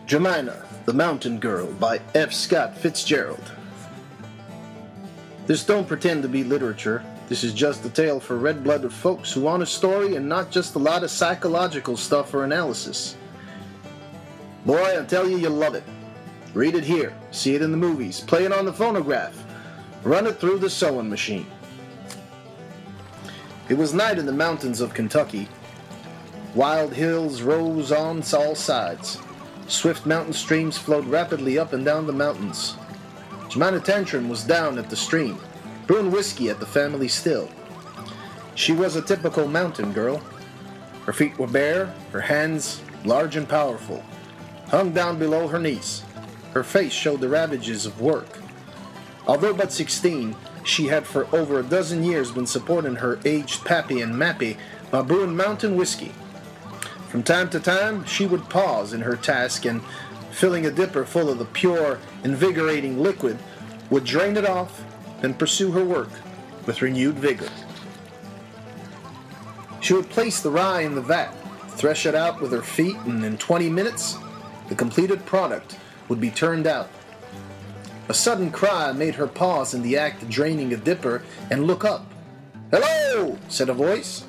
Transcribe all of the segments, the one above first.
Jemina, the Mountain Girl by F. Scott Fitzgerald. This don't pretend to be literature. This is just a tale for red-blooded folks who want a story and not just a lot of psychological stuff for analysis. Boy, I tell you, you'll love it. Read it here, see it in the movies, play it on the phonograph, run it through the sewing machine. It was night in the mountains of Kentucky. Wild hills rose on all sides. Swift mountain streams flowed rapidly up and down the mountains. Jemina Tantrum was down at the stream, brewing whiskey at the family still. She was a typical mountain girl. Her feet were bare, her hands, large and powerful, hung down below her knees. Her face showed the ravages of work. Although but 16, she had for over a dozen years been supporting her aged pappy and mappy by brewing mountain whiskey. From time to time, she would pause in her task and, filling a dipper full of the pure, invigorating liquid, would drain it off, then pursue her work with renewed vigor. She would place the rye in the vat, thresh it out with her feet, and in 20 minutes, the completed product would be turned out. A sudden cry made her pause in the act of draining a dipper and look up. "Hello!" said a voice.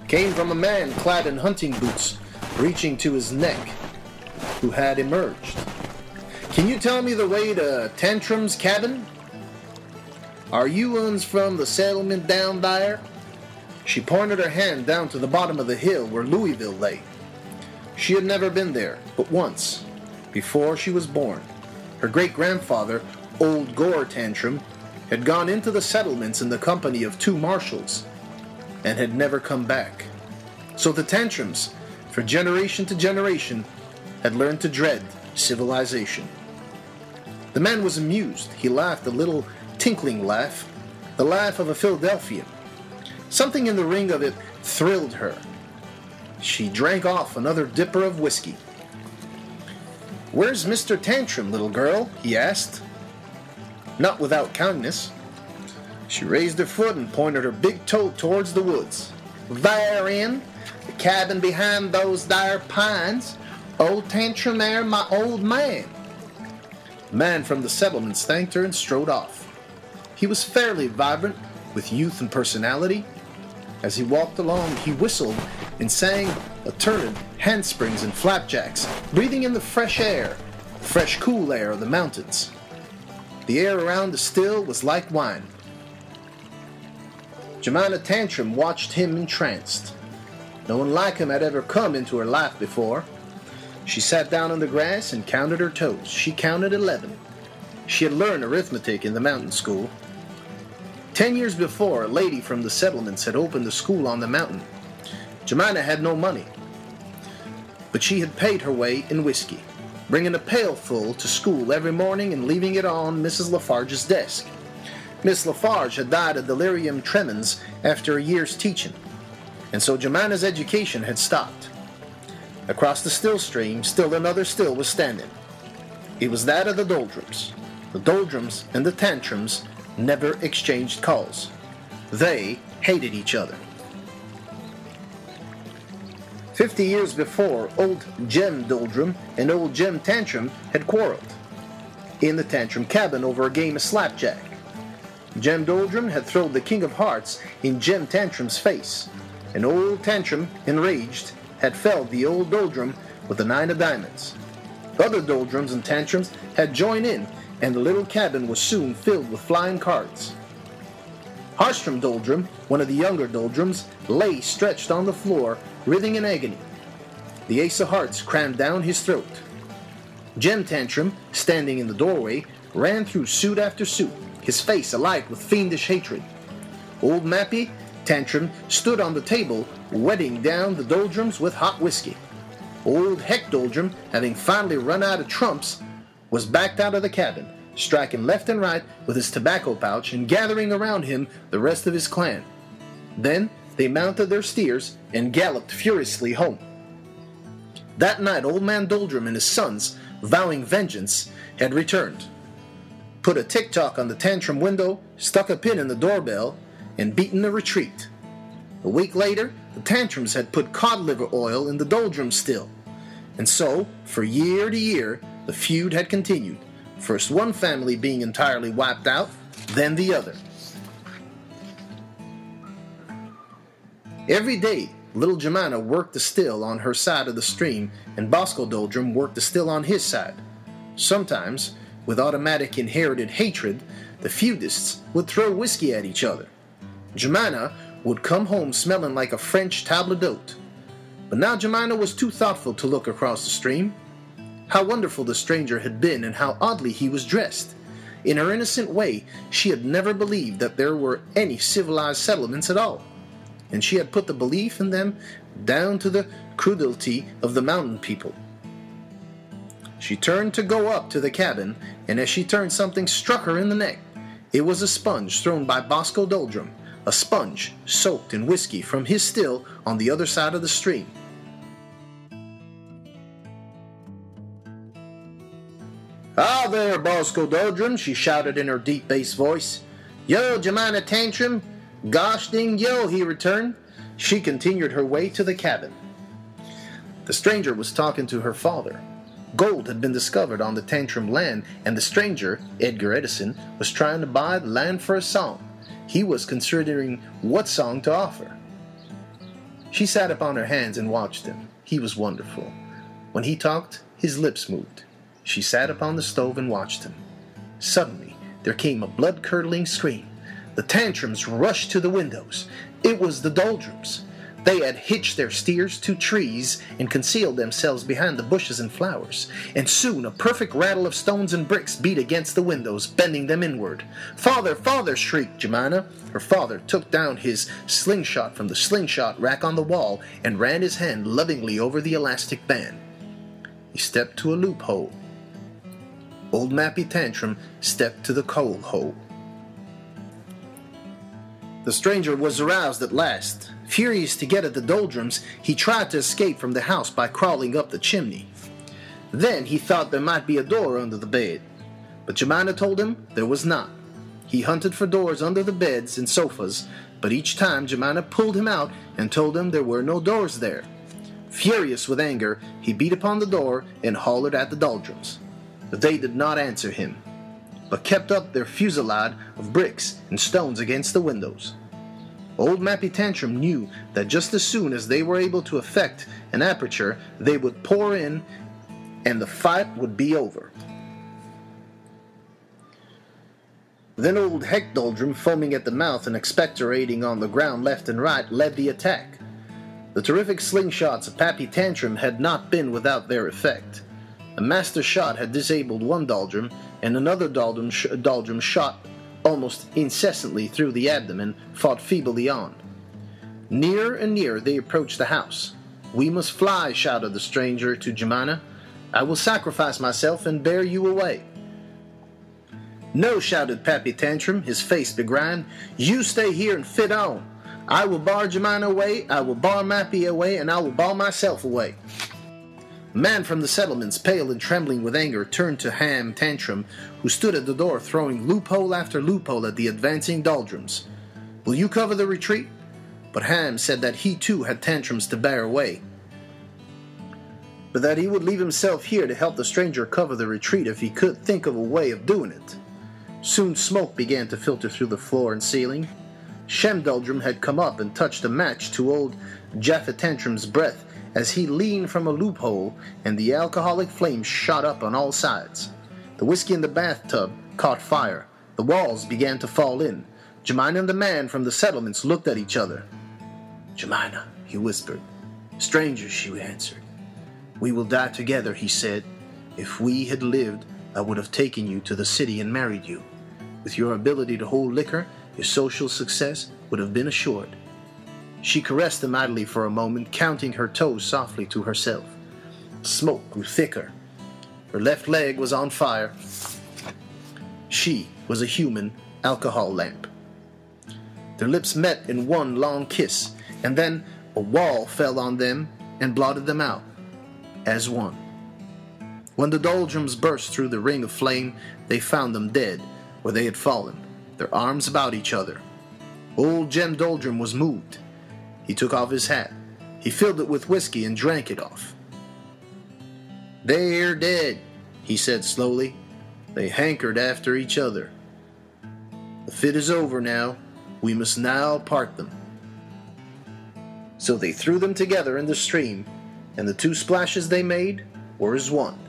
It came from a man clad in hunting boots, reaching to his neck, who had emerged. "Can you tell me the way to Tantrum's cabin? Are you uns from the settlement down there?" She pointed her hand down to the bottom of the hill where Louisville lay. She had never been there but once, before she was born. Her great-grandfather, Old Gore Tantrum, had gone into the settlements in the company of 2 marshals and had never come back. So the Tantrums, for generation to generation, had learned to dread civilization. The man was amused. He laughed a little tinkling laugh, the laugh of a Philadelphian. Something in the ring of it thrilled her. She drank off another dipper of whiskey. "Where's Mr. Tantrum, little girl?" he asked. Not without kindness. She raised her foot and pointed her big toe towards the woods. "Therein, the cabin behind those dire pines. Old Tantrum there, my old man." The man from the settlements thanked her and strode off. He was fairly vibrant, with youth and personality. As he walked along, he whistled and sang alternate handsprings and flapjacks, breathing in the fresh air, fresh cool air of the mountains. The air around the still was like wine. Jemina Tantrum watched him entranced. No one like him had ever come into her life before. She sat down on the grass and counted her toes. She counted 11. She had learned arithmetic in the mountain school. 10 years before, a lady from the settlements had opened a school on the mountain. Jemina had no money, but she had paid her way in whiskey, bringing a pailful to school every morning and leaving it on Mrs. Lafarge's desk. Miss Lafarge had died of delirium tremens after a year's teaching, and so Jemina's education had stopped. Across the still stream, still another still was standing. It was that of the Doldrums. The Doldrums and the Tantrums never exchanged calls. They hated each other. 50 years before, old Jem Doldrum and old Jem Tantrum had quarreled in the Tantrum cabin over a game of slapjack. Jem Doldrum had thrown the King of Hearts in Jem Tantrum's face, and old Tantrum, enraged, had felled the old Doldrum with the 9 of diamonds. Other Doldrums and Tantrums had joined in, and the little cabin was soon filled with flying cards. Harstrom Doldrum, one of the younger Doldrums, lay stretched on the floor, writhing in agony. The Ace of Hearts crammed down his throat. Jem Tantrum, standing in the doorway, ran through suit after suit, his face alight with fiendish hatred. Old Mappy Tantrum stood on the table, wetting down the Doldrums with hot whiskey. Old Heck Doldrum, having finally run out of trumps, was backed out of the cabin, striking left and right with his tobacco pouch and gathering around him the rest of his clan. Then they mounted their steers and galloped furiously home. That night Old Man Doldrum and his sons, vowing vengeance, had returned, put a tick-tock on the Tantrum window, stuck a pin in the doorbell, and beaten a retreat. A week later, the Tantrums had put cod liver oil in the Doldrum still, And so, for year to year, the feud had continued, first one family being entirely wiped out, then the other. Every day, little Jemina worked the still on her side of the stream, and Bosco Doldrum worked the still on his side. Sometimes, with automatic inherited hatred, the feudists would throw whiskey at each other. Jemina would come home smelling like a French table d'hôte. But now Jemina was too thoughtful to look across the stream. How wonderful the stranger had been, and how oddly he was dressed. In her innocent way, she had never believed that there were any civilized settlements at all, and she had put the belief in them down to the credulity of the mountain people. She turned to go up to the cabin, and as she turned, something struck her in the neck. It was a sponge thrown by Bosco Doldrum, a sponge soaked in whiskey from his still on the other side of the stream. "Ah there, Bosco Doldrum," she shouted in her deep bass voice. "Yo, Jemina Tantrum." "Gosh ding yo," he returned. She continued her way to the cabin. The stranger was talking to her father. Gold had been discovered on the Tantrum land, and the stranger, Edgar Edison, was trying to buy the land for a song. He was considering what song to offer. She sat upon her hands and watched him. He was wonderful. When he talked, his lips moved. She sat upon the stove and watched him. Suddenly, there came a blood-curdling scream. The Tantrums rushed to the windows. It was the Doldrums. They had hitched their steers to trees and concealed themselves behind the bushes and flowers, and soon a perfect rattle of stones and bricks beat against the windows, bending them inward. "Father, father!" shrieked Jemina. Her father took down his slingshot from the slingshot rack on the wall and ran his hand lovingly over the elastic band. He stepped to a loophole. Old Mappy Tantrum stepped to the coal hole. The stranger was aroused at last. Furious to get at the Doldrums, he tried to escape from the house by crawling up the chimney. Then he thought there might be a door under the bed, but Jemina told him there was not. He hunted for doors under the beds and sofas, but each time Jemina pulled him out and told him there were no doors there. Furious with anger, he beat upon the door and hollered at the Doldrums. But they did not answer him, but kept up their fusillade of bricks and stones against the windows. Old Mappy Tantrum knew that just as soon as they were able to effect an aperture, they would pour in and the fight would be over. Then old Heck Doldrum, foaming at the mouth and expectorating on the ground left and right, led the attack. The terrific slingshots of Pappy Tantrum had not been without their effect. A master shot had disabled one Doldrum, and another Doldrum shot almost incessantly through the abdomen, fought feebly on. Nearer and nearer they approached the house. "We must fly," shouted the stranger to Jemina. "I will sacrifice myself and bear you away." "No," shouted Pappy Tantrum, his face begrimed. "You stay here and fit on. I will bar Jemina away, I will bar Mappy away, and I will bar myself away." A man from the settlements, pale and trembling with anger, turned to Ham Tantrum, who stood at the door throwing loophole after loophole at the advancing Doldrums. "Will you cover the retreat?" But Ham said that he too had Tantrums to bear away, but that he would leave himself here to help the stranger cover the retreat if he could think of a way of doing it. Soon smoke began to filter through the floor and ceiling. Shem Doldrum had come up and touched a match to old Jaffa Tantrum's breath as he leaned from a loophole, and the alcoholic flames shot up on all sides. The whiskey in the bathtub caught fire. The walls began to fall in. Jemina and the man from the settlements looked at each other. "Jemina," he whispered. "Strangers," she answered. "We will die together," he said. "If we had lived, I would have taken you to the city and married you. With your ability to hold liquor, your social success would have been assured." She caressed him idly for a moment, counting her toes softly to herself. Smoke grew thicker. Her left leg was on fire. She was a human alcohol lamp. Their lips met in one long kiss, and then a wall fell on them and blotted them out, as one. When the Doldrums burst through the ring of flame, they found them dead where they had fallen, their arms about each other. Old Jem Doldrum was moved. He took off his hat. He filled it with whiskey and drank it off. "They're dead," he said slowly. They hankered after each other. "The fit is over now. We must now part them." So they threw them together in the stream, and the two splashes they made were as one.